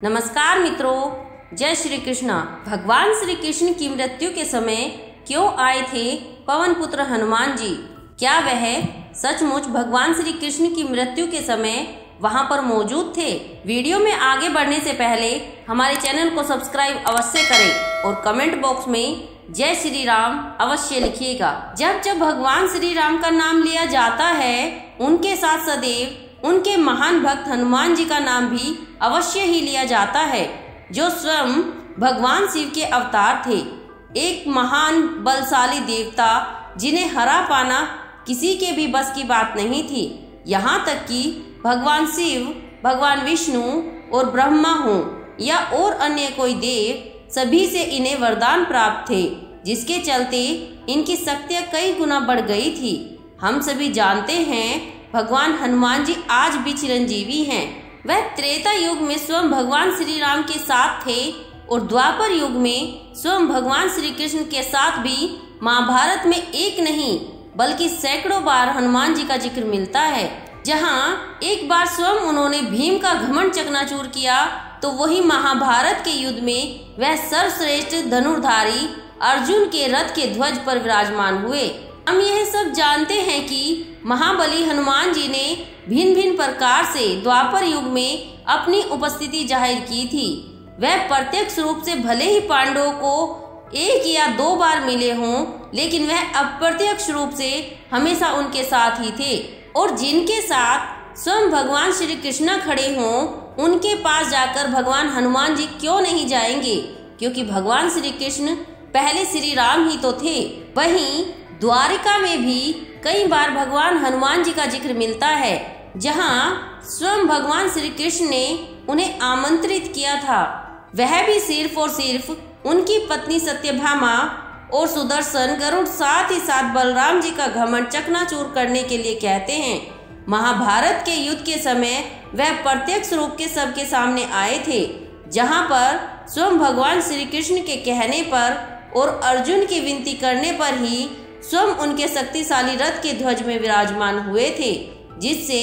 नमस्कार मित्रों, जय श्री कृष्ण। भगवान श्री कृष्ण की मृत्यु के समय क्यों आए थे पवन पुत्र हनुमान जी? क्या वह सचमुच भगवान श्री कृष्ण की मृत्यु के समय वहां पर मौजूद थे? वीडियो में आगे बढ़ने से पहले हमारे चैनल को सब्सक्राइब अवश्य करें और कमेंट बॉक्स में जय श्री राम अवश्य लिखिएगा। जब जब भगवान श्री राम का नाम लिया जाता है, उनके साथ सदैव उनके महान भक्त हनुमान जी का नाम भी अवश्य ही लिया जाता है, जो स्वयं भगवान शिव के अवतार थे। एक महान बलशाली देवता जिन्हें हरा पाना किसी के भी बस की बात नहीं थी। यहाँ तक कि भगवान शिव, भगवान विष्णु और ब्रह्मा हों या और अन्य कोई देव, सभी से इन्हें वरदान प्राप्त थे, जिसके चलते इनकी शक्तियाँ कई गुना बढ़ गई थी। हम सभी जानते हैं भगवान हनुमान जी आज भी चिरंजीवी हैं। वह त्रेता युग में स्वयं भगवान श्री राम के साथ थे और द्वापर युग में स्वयं भगवान श्री कृष्ण के साथ भी महाभारत में एक नहीं बल्कि सैकड़ों बार हनुमान जी का जिक्र मिलता है। जहां एक बार स्वयं उन्होंने भीम का घमंड चकनाचूर किया, तो वही महाभारत के युद्ध में वह सर्वश्रेष्ठ धनुर्धारी अर्जुन के रथ के ध्वज पर विराजमान हुए। हम यह सब जानते हैं कि महाबली हनुमान जी ने भिन्न भिन्न प्रकार से द्वापर युग में अपनी उपस्थिति जाहिर की थी। वह प्रत्यक्ष रूप से भले ही पांडवों को एक या दो बार मिले हों, लेकिन वह अप्रत्यक्ष रूप से हमेशा उनके साथ ही थे। और जिनके साथ स्वयं भगवान श्री कृष्ण खड़े हों, उनके पास जाकर भगवान हनुमान जी क्यों नहीं जाएंगे? क्योंकि भगवान श्री कृष्ण पहले श्री राम ही तो थे। वहीं द्वारिका में भी कई बार भगवान हनुमान जी का जिक्र मिलता है, जहां स्वयं भगवान श्री कृष्ण ने उन्हें आमंत्रित किया था। वह भी सिर्फ और सिर्फ उनकी पत्नी सत्यभामा और सुदर्शन गरुड़, साथ ही साथ बलराम जी का घमंड चकनाचूर करने के लिए कहते हैं। महाभारत के युद्ध के समय वह प्रत्यक्ष रूप के सबके सामने आए थे, जहां पर स्वयं भगवान श्री कृष्ण के कहने पर और अर्जुन की विनती करने पर ही स्वयं उनके शक्तिशाली रथ के ध्वज में विराजमान हुए थे, जिससे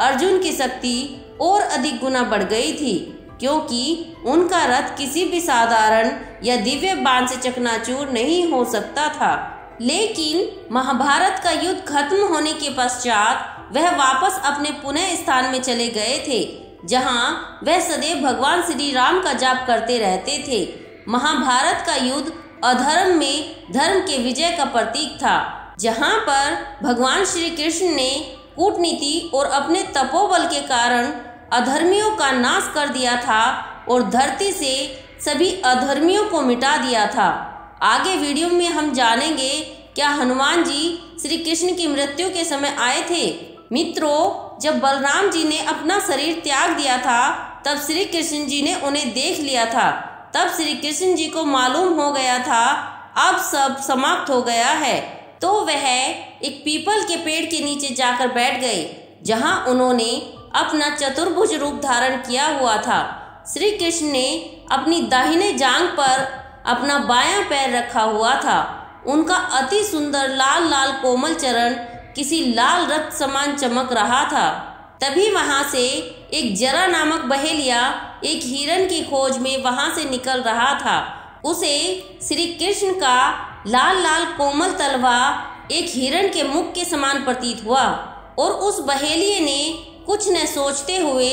अर्जुन की शक्ति और अधिक गुना बढ़ गई थी, क्योंकि उनका रथ किसी भी साधारण या दिव्य बाण से चकनाचूर नहीं हो सकता था। लेकिन महाभारत का युद्ध खत्म होने के पश्चात वह वापस अपने पुनः स्थान में चले गए थे, जहां वह सदैव भगवान श्री राम का जाप करते रहते थे। महाभारत का युद्ध अधर्म में धर्म के विजय का प्रतीक था, जहां पर भगवान श्री कृष्ण ने कूटनीति और अपने तपोबल के कारण अधर्मियों का नाश कर दिया था और धरती से सभी अधर्मियों को मिटा दिया था। आगे वीडियो में हम जानेंगे क्या हनुमान जी श्री कृष्ण की मृत्यु के समय आए थे। मित्रों, जब बलराम जी ने अपना शरीर त्याग दिया था, तब श्री कृष्ण जी ने उन्हें देख लिया था। तब श्री कृष्ण जी को मालूम हो गया था अब सब समाप्त हो गया है, तो वह एक पीपल के पेड़ के नीचे जाकर बैठ गए, जहां उन्होंने अपना चतुर्भुज रूप धारण किया हुआ था। श्री कृष्ण ने अपनी दाहिने जांघ पर अपना बायां पैर रखा हुआ था। उनका अति सुंदर लाल लाल कोमल चरण किसी लाल रक्त समान चमक रहा था। तभी वहां से एक जरा नामक बहेलिया एक हिरण की खोज में वहां से निकल रहा था। उसे श्री कृष्ण का लाल लाल कोमल तलवा एक हिरण के मुख के समान प्रतीत हुआ और उस बहेलिये ने कुछ न सोचते हुए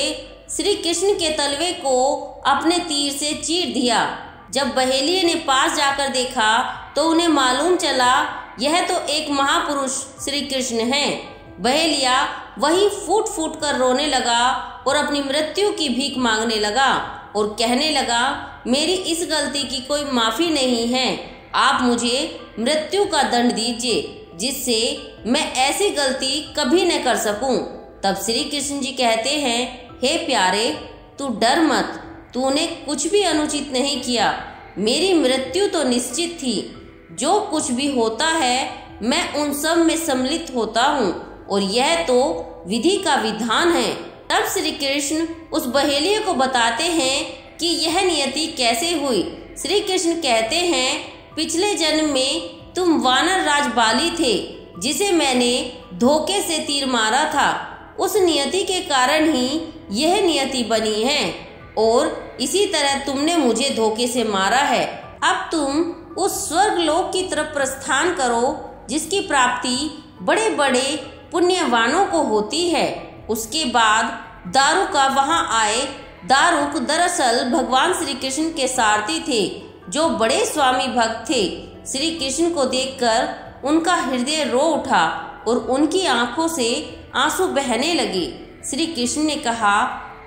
श्री कृष्ण के तलवे को अपने तीर से चीर दिया। जब बहेलिये ने पास जाकर देखा, तो उन्हें मालूम चला यह तो एक महापुरुष श्री कृष्ण हैं। बहेलिया वही फूट फूट कर रोने लगा और अपनी मृत्यु की भीख मांगने लगा और कहने लगा, मेरी इस गलती की कोई माफी नहीं है, आप मुझे मृत्यु का दंड दीजिए, जिससे मैं ऐसी गलती कभी न कर सकूं। तब श्री कृष्ण जी कहते हैं, हे प्यारे, तू डर मत, तूने कुछ भी अनुचित नहीं किया। मेरी मृत्यु तो निश्चित थी। जो कुछ भी होता है मैं उन सब में सम्मिलित होता हूँ और यह तो विधि का विधान है। तब श्री कृष्ण उस बहेलिये को बताते हैं कि यह नियति कैसे हुई। श्री कृष्ण कहते हैं, पिछले जन्म में तुम वानर राज बाली थे, जिसे मैंने धोखे से तीर मारा था। उस नियति के कारण ही यह नियति बनी है। और इसी तरह तुमने मुझे धोखे से मारा है। अब तुम उस स्वर्ग लोक की तरफ प्रस्थान करो जिसकी प्राप्ति बड़े बड़े पुण्यवानों को होती है। उसके बाद दारुका वहां आए। दारुक दरअसल भगवान श्री कृष्ण के सारथी थे जो बड़े स्वामी भक्त थे। श्री कृष्ण को देखकर उनका हृदय रो उठा और उनकी आंखों से आंसू बहने लगे। श्री कृष्ण ने कहा,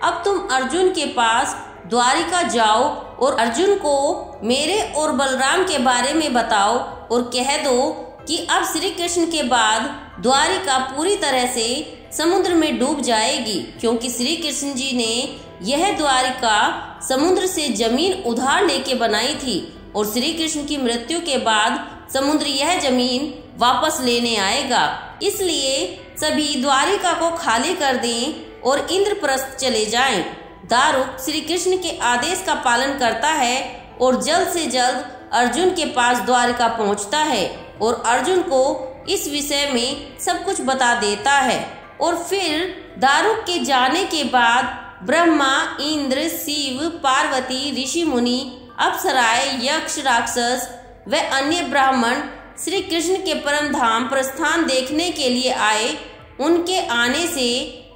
अब तुम अर्जुन के पास द्वारिका जाओ और अर्जुन को मेरे और बलराम के बारे में बताओ और कह दो कि अब श्री कृष्ण के बाद द्वारिका पूरी तरह से समुद्र में डूब जाएगी, क्योंकि श्री कृष्ण जी ने यह द्वारिका समुद्र से जमीन उधार लेके बनाई थी और श्री कृष्ण की मृत्यु के बाद समुद्र यह जमीन वापस लेने आएगा। इसलिए सभी द्वारिका को खाली कर दें और इंद्रप्रस्थ चले जाएं। दारुक श्री कृष्ण के आदेश का पालन करता है और जल्द से जल्द अर्जुन के पास द्वारिका पहुंचता है और अर्जुन को इस विषय में सब कुछ बता देता है। और फिर दारुक के जाने के बाद ब्रह्मा, इंद्र, शिव, पार्वती, ऋषि मुनि, अप्सराएं, यक्ष, राक्षस व अन्य ब्राह्मण श्री कृष्ण के परम धाम प्रस्थान देखने के लिए आए। उनके आने से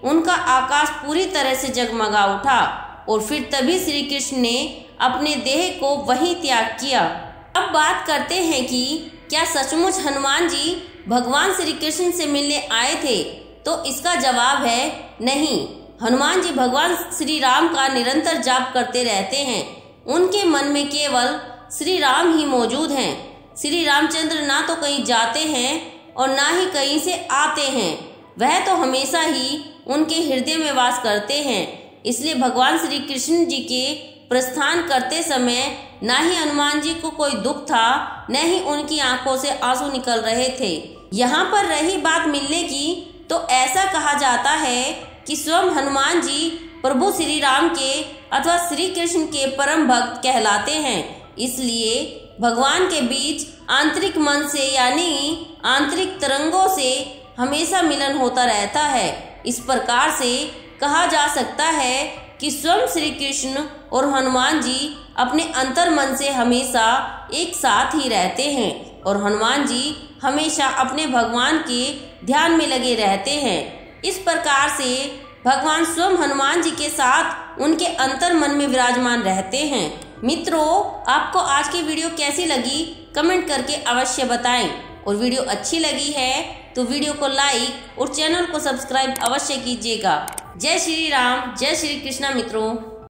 उनका आकाश पूरी तरह से जगमगा उठा और फिर तभी श्री कृष्ण ने अपने देह को वहीं त्याग किया। अब बात करते हैं कि क्या सचमुच हनुमान जी भगवान श्री कृष्ण से मिलने आए थे, तो इसका जवाब है नहीं। हनुमान जी भगवान श्री राम का निरंतर जाप करते रहते हैं। उनके मन में केवल श्री राम ही मौजूद हैं। श्री रामचंद्र ना तो कहीं जाते हैं और ना ही कहीं से आते हैं, वह तो हमेशा ही उनके हृदय में वास करते हैं। इसलिए भगवान श्री कृष्ण जी के प्रस्थान करते समय ना ही हनुमान जी को कोई दुख था, न ही उनकी आंखों से आंसू निकल रहे थे। यहाँ पर रही बात मिलने की, तो ऐसा कहा जाता है कि स्वयं हनुमान जी प्रभु श्री राम के अथवा श्री कृष्ण के परम भक्त कहलाते हैं। इसलिए भगवान के बीच आंतरिक मन से यानी आंतरिक तरंगों से हमेशा मिलन होता रहता है। इस प्रकार से कहा जा सकता है कि स्वयं श्री कृष्ण और हनुमान जी अपने अंतर मन से हमेशा एक साथ ही रहते हैं और हनुमान जी हमेशा अपने भगवान के ध्यान में लगे रहते हैं। इस प्रकार से भगवान स्वयं हनुमान जी के साथ उनके अंतर मन में विराजमान रहते हैं। मित्रों, आपको आज की वीडियो कैसी लगी कमेंट करके अवश्य बताएं और वीडियो अच्छी लगी है तो वीडियो को लाइक और चैनल को सब्सक्राइब अवश्य कीजिएगा। जय श्री राम, जय श्री कृष्णा मित्रों।